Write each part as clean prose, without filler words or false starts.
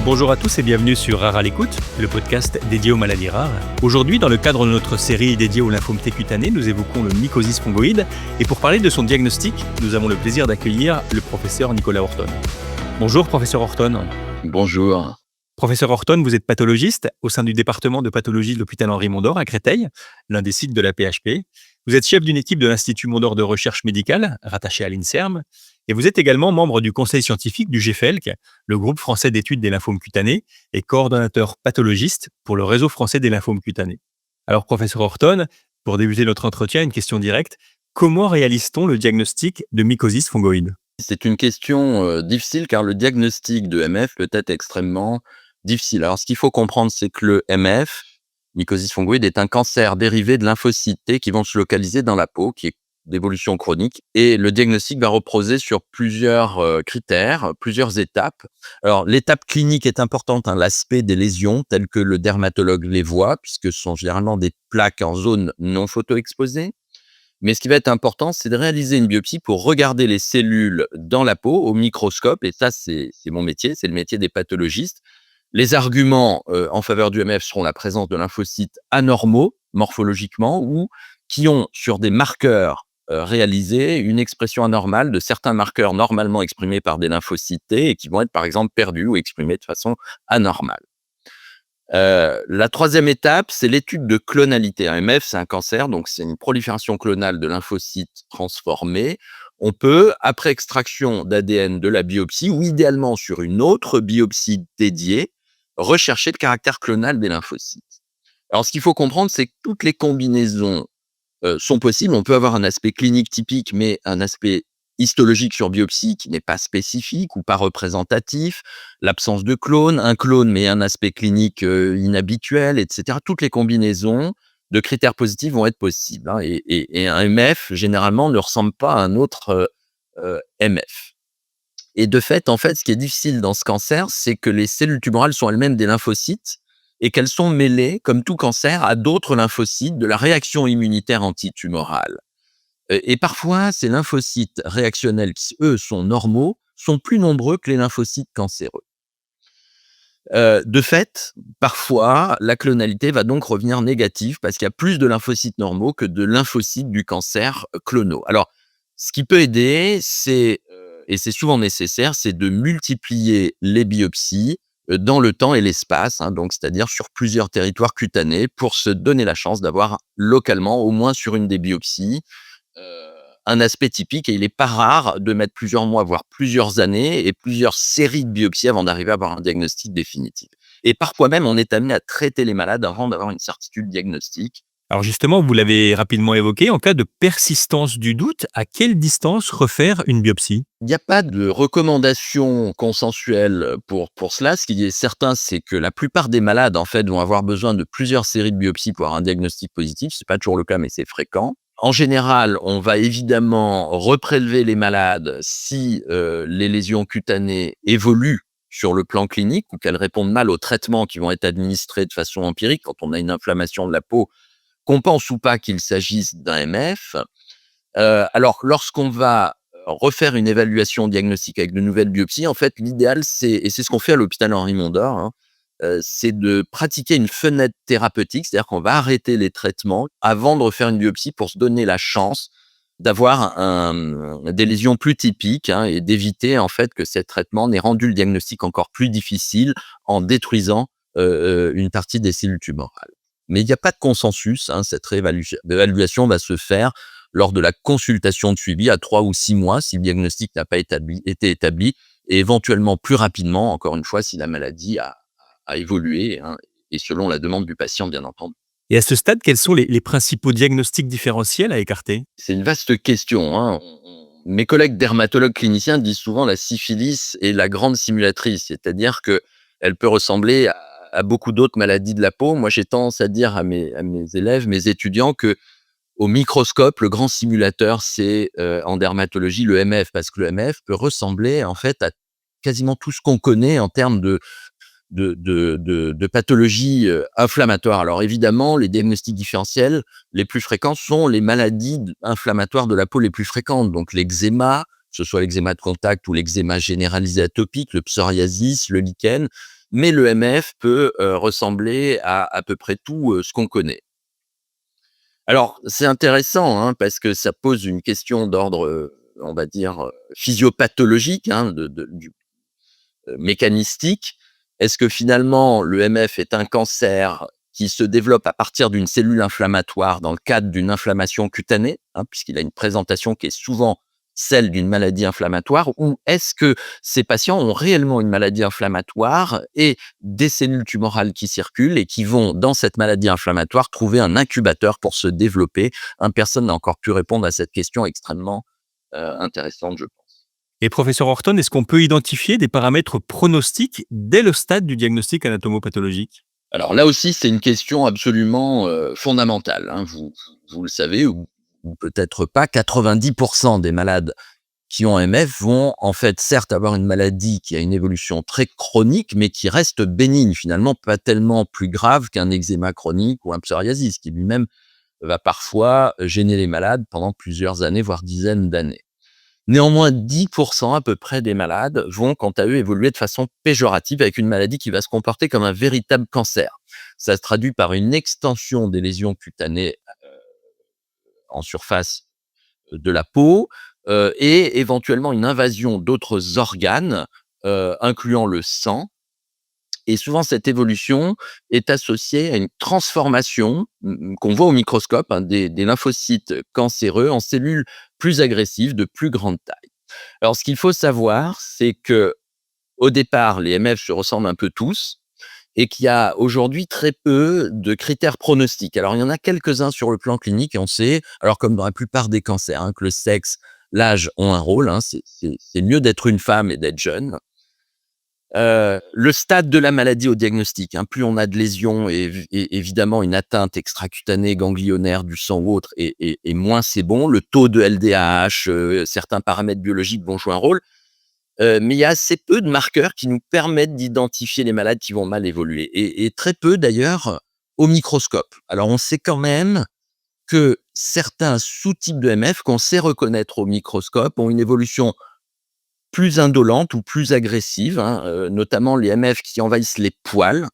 Bonjour à tous et bienvenue sur Rare à l'écoute, le podcast dédié aux maladies rares. Aujourd'hui, dans le cadre de notre série dédiée aux lymphomes T cutanés, nous évoquons le mycosis fungoïde. Et pour parler de son diagnostic, nous avons le plaisir d'accueillir le professeur Nicolas Horton. Bonjour professeur Horton. Bonjour. Professeur Horton, vous êtes pathologiste au sein du département de pathologie de l'hôpital Henri Mondor à Créteil, l'un des sites de la PHP. Vous êtes chef d'une équipe de l'Institut Mondor de recherche médicale, rattaché à l'INSERM, et vous êtes également membre du conseil scientifique du GFELC, le groupe français d'études des lymphomes cutanés, et coordonnateur pathologiste pour le réseau français des lymphomes cutanés. Alors, professeur Horton, pour débuter notre entretien, une question directe. Comment réalise-t-on le diagnostic de mycosis fungoïde ? C'est une question difficile car le diagnostic de MF peut être extrêmement difficile. Alors, ce qu'il faut comprendre, c'est que le MF, mycosis fungoïde, est un cancer dérivé de lymphocytes T qui vont se localiser dans la peau, qui est d'évolution chronique. Et le diagnostic va reposer sur plusieurs critères, plusieurs étapes. Alors, l'étape clinique est importante, l'aspect des lésions telles que le dermatologue les voit, puisque ce sont généralement des plaques en zone non photo-exposée. Mais ce qui va être important, c'est de réaliser une biopsie pour regarder les cellules dans la peau au microscope. Et ça, c'est mon métier, c'est le métier des pathologistes. Les arguments en faveur du MF seront la présence de lymphocytes anormaux morphologiquement ou qui ont sur des marqueurs réalisés une expression anormale de certains marqueurs normalement exprimés par des lymphocytes T et qui vont être par exemple perdus ou exprimés de façon anormale. La troisième étape, c'est l'étude de clonalité. Un MF, c'est un cancer, donc c'est une prolifération clonale de lymphocytes transformés. On peut, après extraction d'ADN de la biopsie, ou idéalement sur une autre biopsie dédiée, rechercher le caractère clonal des lymphocytes. Alors, ce qu'il faut comprendre, c'est que toutes les combinaisons sont possibles. On peut avoir un aspect clinique typique, mais un aspect histologique sur biopsie qui n'est pas spécifique ou pas représentatif, l'absence de clone, un clone mais un aspect clinique inhabituel, etc. Toutes les combinaisons de critères positifs vont être possibles. Et un MF, généralement, ne ressemble pas à un autre MF. Et de fait, en fait, ce qui est difficile dans ce cancer, c'est que les cellules tumorales sont elles-mêmes des lymphocytes et qu'elles sont mêlées, comme tout cancer, à d'autres lymphocytes de la réaction immunitaire antitumorale. Et parfois, ces lymphocytes réactionnels qui, eux, sont normaux, sont plus nombreux que les lymphocytes cancéreux. De fait, parfois, la clonalité va donc revenir négative parce qu'il y a plus de lymphocytes normaux que de lymphocytes du cancer clonaux. Alors, ce qui peut aider, et c'est souvent nécessaire, c'est de multiplier les biopsies dans le temps et l'espace, donc c'est-à-dire sur plusieurs territoires cutanés pour se donner la chance d'avoir localement, au moins sur une des biopsies, un aspect typique, et il n'est pas rare de mettre plusieurs mois, voire plusieurs années et plusieurs séries de biopsies avant d'arriver à avoir un diagnostic définitif. Et parfois même, on est amené à traiter les malades avant d'avoir une certitude diagnostique. Alors justement, vous l'avez rapidement évoqué, en cas de persistance du doute, à quelle distance refaire une biopsie ? Il n'y a pas de recommandation consensuelle pour cela. Ce qui est certain, c'est que la plupart des malades, en fait, vont avoir besoin de plusieurs séries de biopsies pour avoir un diagnostic positif. C'est pas toujours le cas, mais c'est fréquent. En général, on va évidemment reprélever les malades si les lésions cutanées évoluent sur le plan clinique ou qu'elles répondent mal aux traitements qui vont être administrés de façon empirique quand on a une inflammation de la peau, qu'on pense ou pas qu'il s'agisse d'un MF. Alors, lorsqu'on va refaire une évaluation diagnostique avec de nouvelles biopsies, en fait, l'idéal, c'est ce qu'on fait à l'hôpital Henri Mondor, c'est de pratiquer une fenêtre thérapeutique, c'est-à-dire qu'on va arrêter les traitements avant de refaire une biopsie pour se donner la chance d'avoir des lésions plus typiques et d'éviter en fait que ces traitements n'aient rendu le diagnostic encore plus difficile en détruisant une partie des cellules tumorales. Mais il n'y a pas de consensus, cette évaluation va se faire lors de la consultation de suivi à 3 ou 6 mois si le diagnostic n'a pas été établi et éventuellement plus rapidement, encore une fois, si la maladie a évolué et selon la demande du patient, bien entendu. Et à ce stade, quels sont les principaux diagnostics différentiels à écarter ? C'est une vaste question. Mes collègues dermatologues cliniciens disent souvent la syphilis est la grande simulatrice, c'est-à-dire qu'elle peut ressembler à beaucoup d'autres maladies de la peau. Moi, j'ai tendance à dire à mes élèves, mes étudiants, que au microscope, le grand simulateur, c'est en dermatologie le MF, parce que le MF peut ressembler en fait à quasiment tout ce qu'on connaît en termes de pathologies inflammatoires. Alors évidemment, les diagnostics différentiels les plus fréquents sont les maladies inflammatoires de la peau les plus fréquentes, donc l'eczéma, que ce soit l'eczéma de contact ou l'eczéma généralisé atopique, le psoriasis, le lichen. mais le MF peut ressembler à peu près tout ce qu'on connaît. Alors, c'est intéressant, hein, parce que ça pose une question d'ordre, on va dire, physiopathologique, hein, mécanistique. Est-ce que finalement le MF est un cancer qui se développe à partir d'une cellule inflammatoire dans le cadre d'une inflammation cutanée, hein, puisqu'il a une présentation qui est souvent celle d'une maladie inflammatoire, ou est-ce que ces patients ont réellement une maladie inflammatoire et des cellules tumorales qui circulent et qui vont, dans cette maladie inflammatoire, trouver un incubateur pour se développer? Personne n'a encore pu répondre à cette question extrêmement intéressante, je pense. Et professeur Horton, est-ce qu'on peut identifier des paramètres pronostiques dès le stade du diagnostic anatomopathologique? Alors là aussi, c'est une question absolument fondamentale, hein. Vous le savez, ou peut-être pas, 90% des malades qui ont MF vont en fait certes avoir une maladie qui a une évolution très chronique, mais qui reste bénigne finalement, pas tellement plus grave qu'un eczéma chronique ou un psoriasis, qui lui-même va parfois gêner les malades pendant plusieurs années, voire dizaines d'années. Néanmoins, 10% à peu près des malades vont, quant à eux, évoluer de façon péjorative avec une maladie qui va se comporter comme un véritable cancer. Ça se traduit par une extension des lésions cutanées en surface de la peau et éventuellement une invasion d'autres organes, incluant le sang. Et souvent, cette évolution est associée à une transformation qu'on voit au microscope, hein, des lymphocytes cancéreux en cellules plus agressives, de plus grande taille. Alors, ce qu'il faut savoir, c'est que au départ, les MF se ressemblent un peu tous et qu'il y a aujourd'hui très peu de critères pronostiques. Alors, il y en a quelques-uns sur le plan clinique et on sait, alors comme dans la plupart des cancers, hein, que le sexe, l'âge ont un rôle. Hein, c'est mieux d'être une femme et d'être jeune. Le stade de la maladie au diagnostic, hein, plus on a de lésions et évidemment une atteinte extracutanée, ganglionnaire du sang ou autre, et moins c'est bon. Le taux de LDAH, certains paramètres biologiques vont jouer un rôle, mais il y a assez peu de marqueurs qui nous permettent d'identifier les malades qui vont mal évoluer et très peu d'ailleurs au microscope. Alors on sait quand même que certains sous-types de MF qu'on sait reconnaître au microscope ont une évolution plus indolentes ou plus agressives, hein, notamment les MF qui envahissent les poils,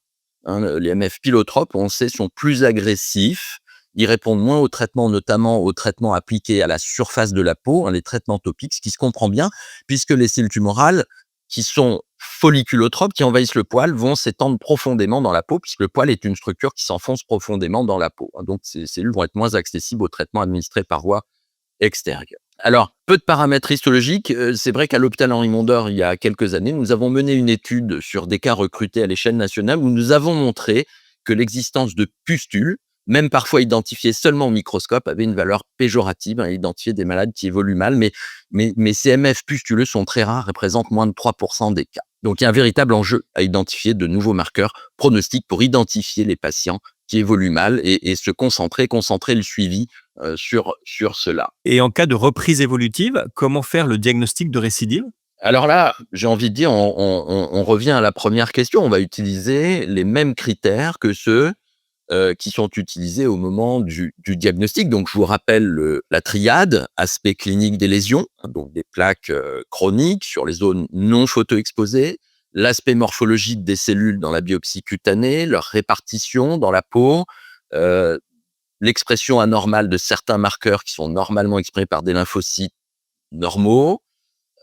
hein, les MF pilotropes, on sait, sont plus agressifs. Ils répondent moins aux traitements, notamment aux traitements appliqués à la surface de la peau, hein, les traitements topiques, ce qui se comprend bien, puisque les cellules tumorales qui sont folliculotropes, qui envahissent le poil, vont s'étendre profondément dans la peau, puisque le poil est une structure qui s'enfonce profondément dans la peau, hein. Donc ces cellules vont être moins accessibles aux traitements administrés par voie extérieure. Alors, peu de paramètres histologiques. C'est vrai qu'à l'hôpital Henri Mondor, il y a quelques années, nous avons mené une étude sur des cas recrutés à l'échelle nationale où nous avons montré que l'existence de pustules, même parfois identifiées seulement au microscope, avait une valeur péjorative à identifier des malades qui évoluent mal. Mais ces MF pustuleux sont très rares, représentent moins de 3% des cas. Donc, il y a un véritable enjeu à identifier de nouveaux marqueurs pronostiques pour identifier les patients qui évoluent mal et se concentrer le suivi sur cela. Et en cas de reprise évolutive, comment faire le diagnostic de récidive? Alors là, j'ai envie de dire, on revient à la première question. On va utiliser les mêmes critères que ceux qui sont utilisés au moment du diagnostic. Donc, je vous rappelle la triade, aspect clinique des lésions, hein, donc des plaques chroniques sur les zones non photoexposées, l'aspect morphologique des cellules dans la biopsie cutanée, leur répartition dans la peau, euh, l'expression anormale de certains marqueurs qui sont normalement exprimés par des lymphocytes normaux,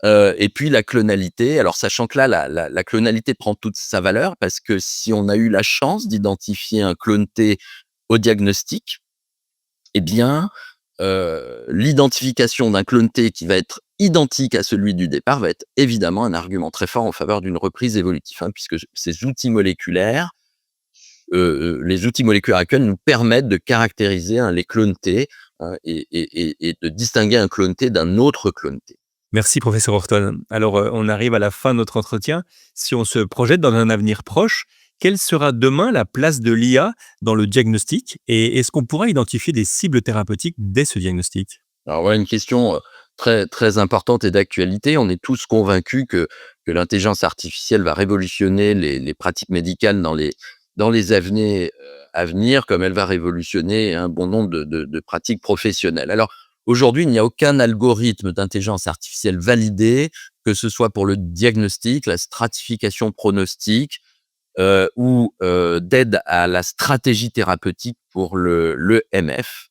et puis la clonalité. Alors sachant que là, la clonalité prend toute sa valeur parce que si on a eu la chance d'identifier un clone T au diagnostic, eh bien, l'identification d'un clone T qui va être identique à celui du départ va être évidemment un argument très fort en faveur d'une reprise évolutive, hein, puisque ces outils moléculaires, les outils moléculaires actuels nous permettent de caractériser, hein, les clones T, hein, et de distinguer un clone T d'un autre clone T. Merci, professeur Horton. Alors, on arrive à la fin de notre entretien. Si on se projette dans un avenir proche, quelle sera demain la place de l'IA dans le diagnostic et est-ce qu'on pourra identifier des cibles thérapeutiques dès ce diagnostic? Alors voilà une question très, très importante et d'actualité. On est tous convaincus que l'intelligence artificielle va révolutionner les pratiques médicales dans les années à venir, comme elle va révolutionner un bon nombre de pratiques professionnelles. Alors aujourd'hui, il n'y a aucun algorithme d'intelligence artificielle validé, que ce soit pour le diagnostic, la stratification pronostique, ou d'aide à la stratégie thérapeutique pour le MF.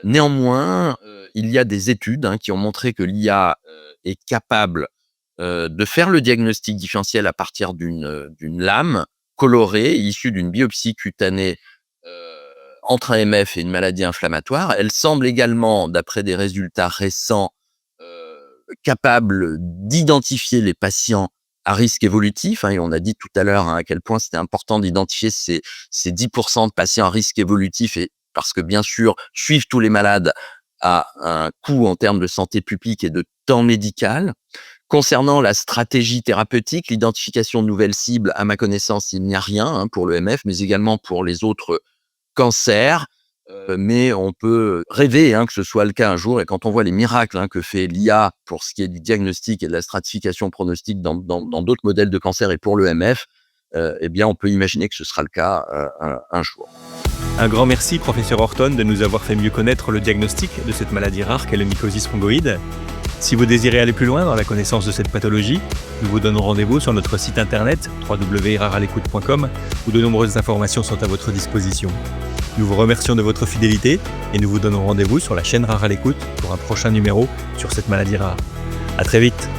Néanmoins, il y a des études qui ont montré que l'IA est capable de faire le diagnostic différentiel à partir d'une lame colorée issue d'une biopsie cutanée entre un MF et une maladie inflammatoire. Elle semble également, d'après des résultats récents, capable d'identifier les patients à risque évolutif. Et on a dit tout à l'heure à quel point c'était important d'identifier ces 10% de patients à risque évolutif, et parce que bien sûr, suivre tous les malades a un coût en termes de santé publique et de temps médical. Concernant la stratégie thérapeutique, l'identification de nouvelles cibles, à ma connaissance, il n'y a rien pour le MF, mais également pour les autres cancers. Mais on peut rêver que ce soit le cas un jour. Et quand on voit les miracles que fait l'IA pour ce qui est du diagnostic et de la stratification pronostique dans d'autres modèles de cancer et pour le MF, eh bien, on peut imaginer que ce sera le cas un jour. Un grand merci, professeur Horton, de nous avoir fait mieux connaître le diagnostic de cette maladie rare qu'est le mycosis fungoïde. Si vous désirez aller plus loin dans la connaissance de cette pathologie, nous vous donnons rendez-vous sur notre site internet www.rarealecoute.com où de nombreuses informations sont à votre disposition. Nous vous remercions de votre fidélité et nous vous donnons rendez-vous sur la chaîne Rare à l'écoute pour un prochain numéro sur cette maladie rare. À très vite.